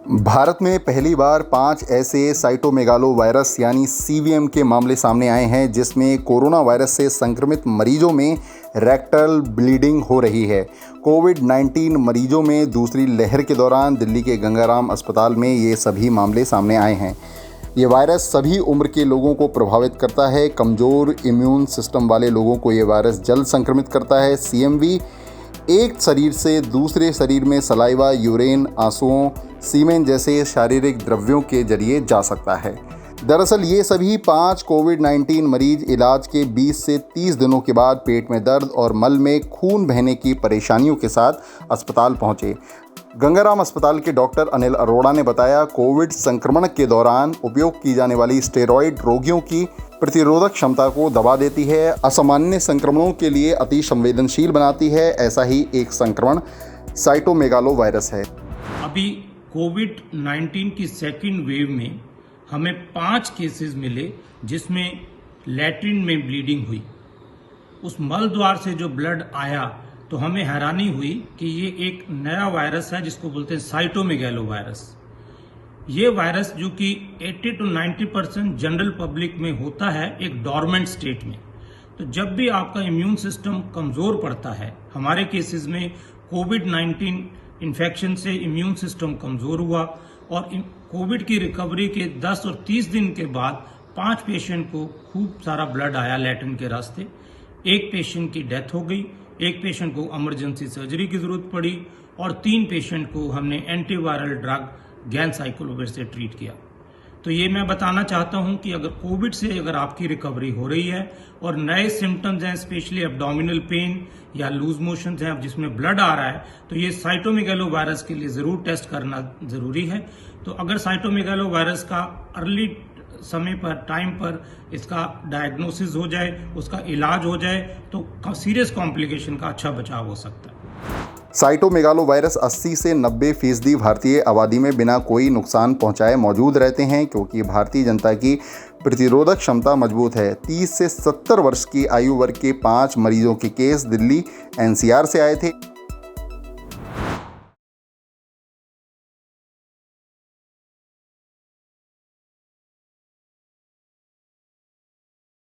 भारत में पहली बार 5 ऐसे साइटोमेगालोवायरस यानी सीवीएम के मामले सामने आए हैं जिसमें कोरोना वायरस से संक्रमित मरीजों में रेक्टल ब्लीडिंग हो रही है। कोविड-19 मरीजों में दूसरी लहर के दौरान दिल्ली के गंगाराम अस्पताल में ये सभी मामले सामने आए हैं। ये वायरस सभी उम्र के लोगों को प्रभावित करता है। कमज़ोर इम्यून सिस्टम वाले लोगों को ये वायरस जल्द संक्रमित करता है। सीएमवी एक शरीर से दूसरे शरीर में सलाइवा, यूरिन, आंसुओं, सीमेन जैसे शारीरिक द्रव्यों के जरिए जा सकता है। दरअसल ये सभी 5 कोविड-19 मरीज इलाज के 20 से 30 दिनों के बाद पेट में दर्द और मल में खून बहने की परेशानियों के साथ अस्पताल पहुंचे। गंगाराम अस्पताल के डॉक्टर अनिल अरोड़ा ने बताया, कोविड संक्रमण के दौरान उपयोग की जाने वाली स्टेरॉयड रोगियों की प्रतिरोधक क्षमता को दबा देती है, असामान्य संक्रमणों के लिए अति संवेदनशील बनाती है। ऐसा ही एक संक्रमण साइटोमेगालोवायरस है। अभी कोविड-19 की सेकेंड वेव में हमें 5 केसेस मिले जिसमें लैट्रिन में ब्लीडिंग हुई। उस मल द्वार से जो ब्लड आया तो हमें हैरानी हुई कि ये एक नया वायरस है जिसको बोलते हैं साइटोमेगालोवायरस। ये वायरस जो कि 80 to 90% जनरल पब्लिक में होता है एक डॉर्मेंट स्टेट में। तो जब भी आपका इम्यून सिस्टम कमज़ोर पड़ता है, हमारे केसेस में कोविड-19 इन्फेक्शन से इम्यून सिस्टम कमज़ोर हुआ और कोविड की रिकवरी के 10 और 30 दिन के बाद 5 पेशेंट को खूब सारा ब्लड आया लैट्रिन के रास्ते। एक पेशेंट की डेथ हो गई, एक पेशेंट को इमरजेंसी सर्जरी की ज़रूरत पड़ी और 3 पेशेंट को हमने एंटीवायरल ड्रग गैनसाइक्लोविर से ट्रीट किया। तो ये मैं बताना चाहता हूं कि अगर कोविड से अगर आपकी रिकवरी हो रही है और नए सिम्टम्स हैं, स्पेशली एब्डोमिनल पेन या लूज मोशंस हैं जिसमें ब्लड आ रहा है, तो ये साइटोमेगालोवायरस के लिए ज़रूर टेस्ट करना ज़रूरी है। तो अगर साइटोमेगालोवायरस का अर्ली समय पर, टाइम पर इसका डायग्नोसिस हो जाए, उसका इलाज हो जाए, तो सीरियस कॉम्प्लिकेशन का अच्छा बचाव हो सकता है। साइटोमेगालोवायरस 80 से 90% भारतीय आबादी में बिना कोई नुकसान पहुंचाए मौजूद रहते हैं क्योंकि भारतीय जनता की प्रतिरोधक क्षमता मजबूत है। 30 से 70 वर्ष की आयु वर्ग के 5 मरीजों के केस दिल्ली एनसीआर से आए थे।